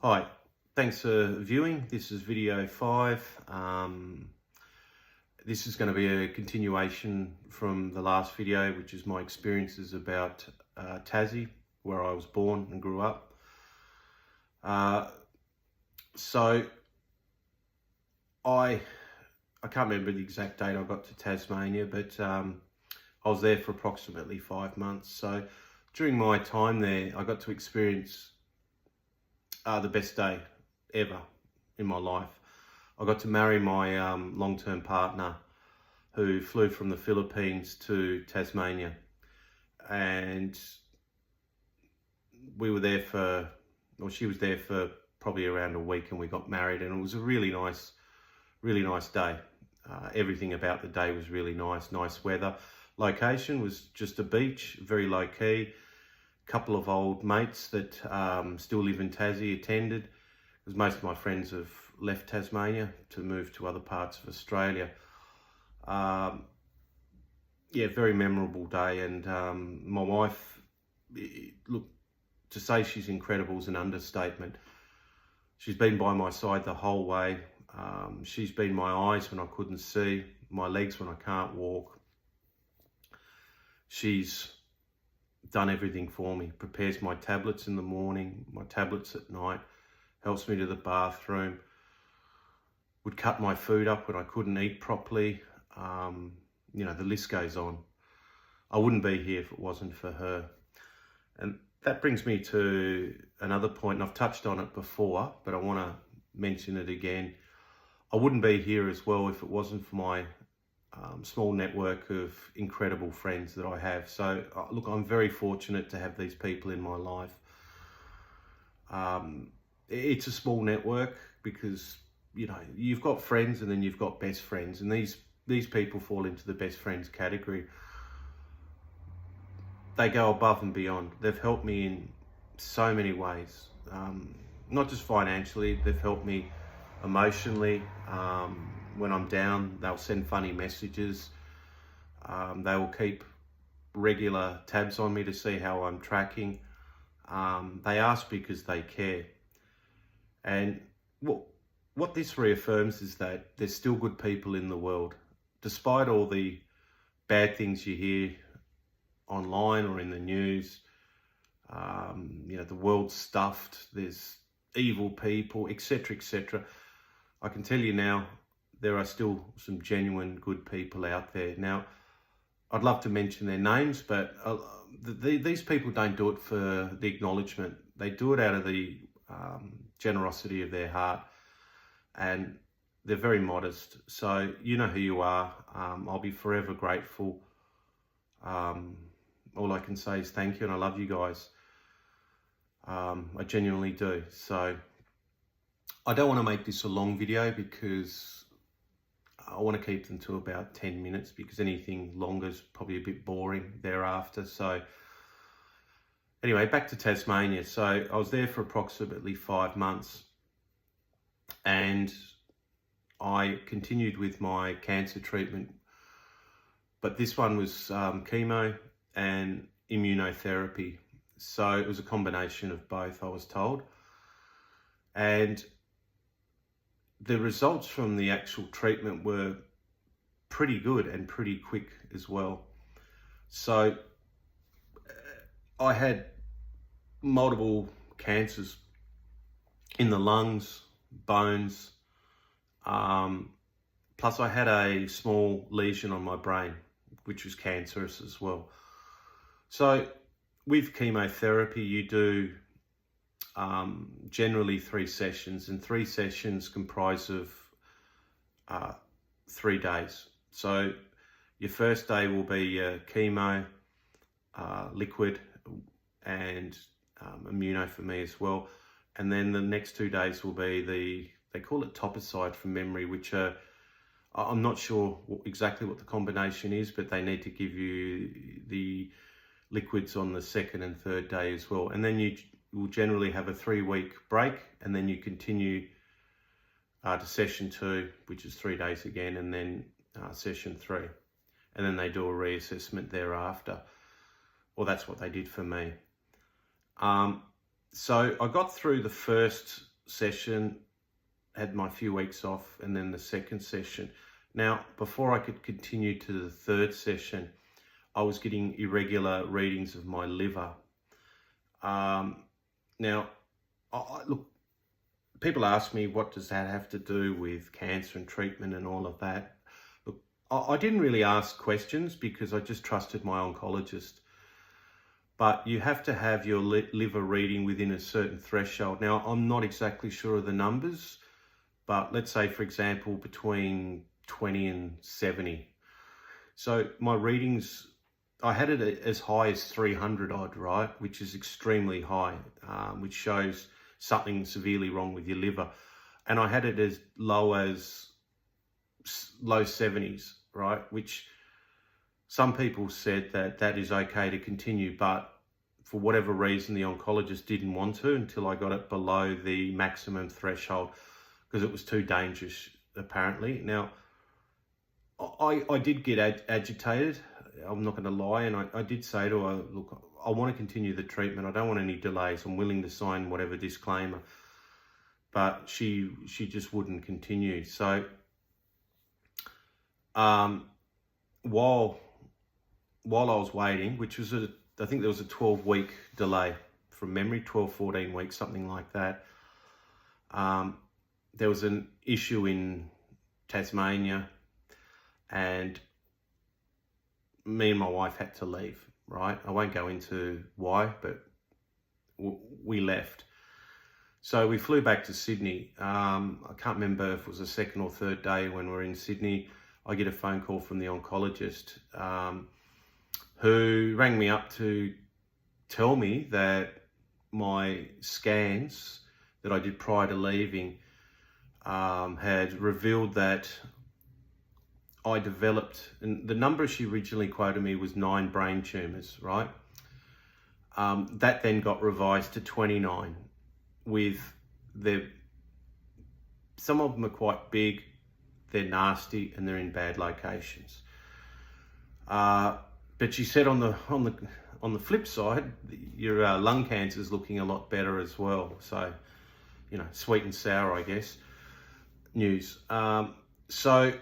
Hi, thanks for viewing. This is video 5. This is going to be a continuation from the last video, which is my experiences about Tassie, where I was born and grew up. So I can't remember the exact date I got to Tasmania, but I was there for approximately 5 months. So during my time there, I got to experience the best day ever in my life. I got to marry my long-term partner, who flew from the Philippines to Tasmania, and we were there for, well, she was there for probably around a week, and we got married, and it was a really nice day. Everything about the day was really nice weather. Location was just a beach, very low key. Couple of old mates that still live in Tassie attended, because most of my friends have left Tasmania to move to other parts of Australia. Yeah, very memorable day. And my wife, look, to say she's incredible is an understatement. She's been by my side the whole way. She's been my eyes when I couldn't see, my legs when I can't walk. She's done everything for me, prepares my tablets in the morning, my tablets at night, helps me to the bathroom, would cut my food up when I couldn't eat properly. You know, the list goes on. I wouldn't be here if it wasn't for her. And that brings me to another point, and I've touched on it before, but I want to mention it again. I wouldn't be here as well if it wasn't for my small network of incredible friends that I have. So look, I'm very fortunate to have these people in my life. It's a small network because, you know, you've got friends and then you've got best friends, and these people fall into the best friends category. They go above and beyond. They've helped me in so many ways, not just financially. They've helped me emotionally. When I'm down, they'll send funny messages. They will keep regular tabs on me to see how I'm tracking. They ask because they care. And what this reaffirms is that there's still good people in the world. Despite all the bad things you hear online or in the news, you know, the world's stuffed, there's evil people, etc., etc. I can tell you now, there are still some genuine good people out there. Now, I'd love to mention their names, but these people don't do it for the acknowledgement. They do it out of the generosity of their heart, and they're very modest. So you know who you are. I'll be forever grateful. All I can say is thank you, and I love you guys. I genuinely do. So I don't want to make this a long video because I want to keep them to about 10 minutes, because anything longer is probably a bit boring thereafter. So anyway, back to Tasmania. So I was there for approximately 5 months, and I continued with my cancer treatment, but this one was chemo and immunotherapy. So it was a combination of both, I was told. And the results from the actual treatment were pretty good and pretty quick as well. So I had multiple cancers in the lungs, bones, plus I had a small lesion on my brain, which was cancerous as well. So with chemotherapy, you do generally 3 sessions, and 3 sessions comprise of 3 days. So your first day will be chemo, liquid, and immuno for me as well. And then the next 2 days will be they call it topicide from memory, which are, I'm not sure exactly what the combination is, but they need to give you the liquids on the second and third day as well. And then you will generally have a 3-week break, and then you continue to session 2, which is 3 days again, and then session 3. And then they do a reassessment thereafter. Well, that's what they did for me. So I got through the first session, had my few weeks off, and then the second session. Now, before I could continue to the third session, I was getting irregular readings of my liver. Now, look, people ask me, what does that have to do with cancer and treatment and all of that? Look, I didn't really ask questions because I just trusted my oncologist. But you have to have your liver reading within a certain threshold. Now, I'm not exactly sure of the numbers, but let's say, for example, between 20 and 70. So my readings, I had it as high as 300 odd, right? Which is extremely high, which shows something severely wrong with your liver. And I had it as low as low 70s, right? Which some people said that that is okay to continue, but for whatever reason, the oncologist didn't want to until I got it below the maximum threshold because it was too dangerous, apparently. Now, I did get agitated, I'm not going to lie, and I did say to her, look, I want to continue the treatment. I don't want any delays. I'm willing to sign whatever disclaimer. But she just wouldn't continue. So while I was waiting, which was I think there was a 12-week delay from memory, 12, 14 weeks, something like that. There was an issue in Tasmania, and me and my wife had to leave, right? I won't go into why, but we left. So we flew back to Sydney. I can't remember if it was the second or third day when we were in Sydney. I get a phone call from the oncologist who rang me up to tell me that my scans that I did prior to leaving had revealed that I developed, and the number she originally quoted me was 9 brain tumours, right? That then got revised to 29 with some of them are quite big, they're nasty, and they're in bad locations. But she said on the flip side, your lung cancer is looking a lot better as well. So, you know, sweet and sour, I guess, news. So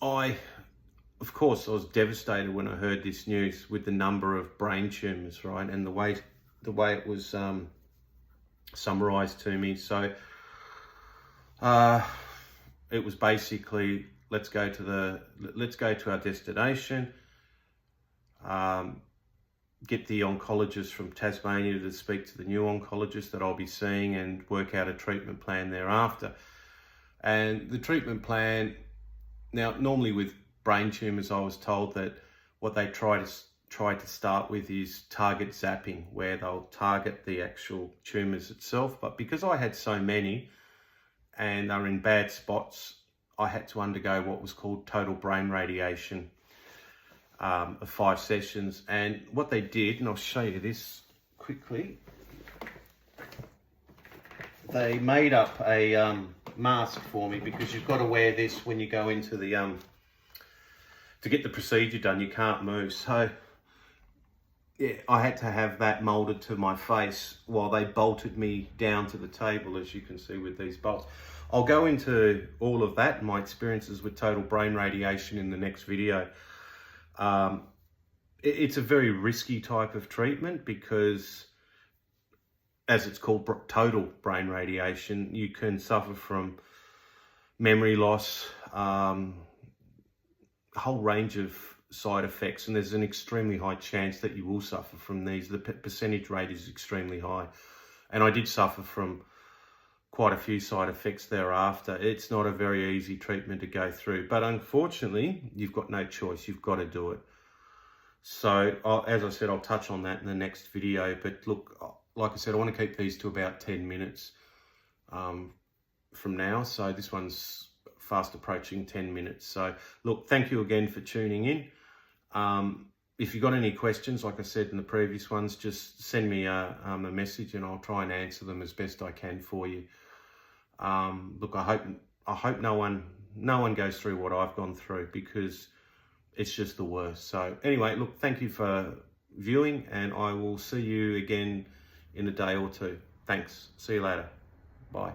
of course, I was devastated when I heard this news with the number of brain tumours, right, and the way it was summarised to me. So it was basically, let's go to our destination. Get the oncologist from Tasmania to speak to the new oncologist that I'll be seeing and work out a treatment plan thereafter. And the treatment plan, now normally with brain tumours, I was told that what they try to start with is target zapping, where they'll target the actual tumours itself. But because I had so many and they're in bad spots, I had to undergo what was called total brain radiation of 5 sessions. And what they did, and I'll show you this quickly, they made up a mask for me, because you've got to wear this when you go into the to get the procedure done. You can't move. So yeah, I had to have that molded to my face while they bolted me down to the table, as you can see with these bolts. I'll go into all of that and my experiences with total brain radiation in the next video. It's a very risky type of treatment because, as it's called, total brain radiation, you can suffer from memory loss, a whole range of side effects, and there's an extremely high chance that you will suffer from these. The percentage rate is extremely high, and I did suffer from quite a few side effects thereafter. It's not a very easy treatment to go through, but unfortunately, you've got no choice. You've got to do it. So, as I said, I'll touch on that in the next video. But look, like I said, I want to keep these to about 10 minutes from now. So this one's fast approaching 10 minutes. So look, thank you again for tuning in. If you've got any questions, like I said in the previous ones, just send me a message and I'll try and answer them as best I can for you. Look, I hope no one goes through what I've gone through, because it's just the worst. So anyway, look, thank you for viewing, and I will see you again in a day or two. Thanks. See you later. Bye.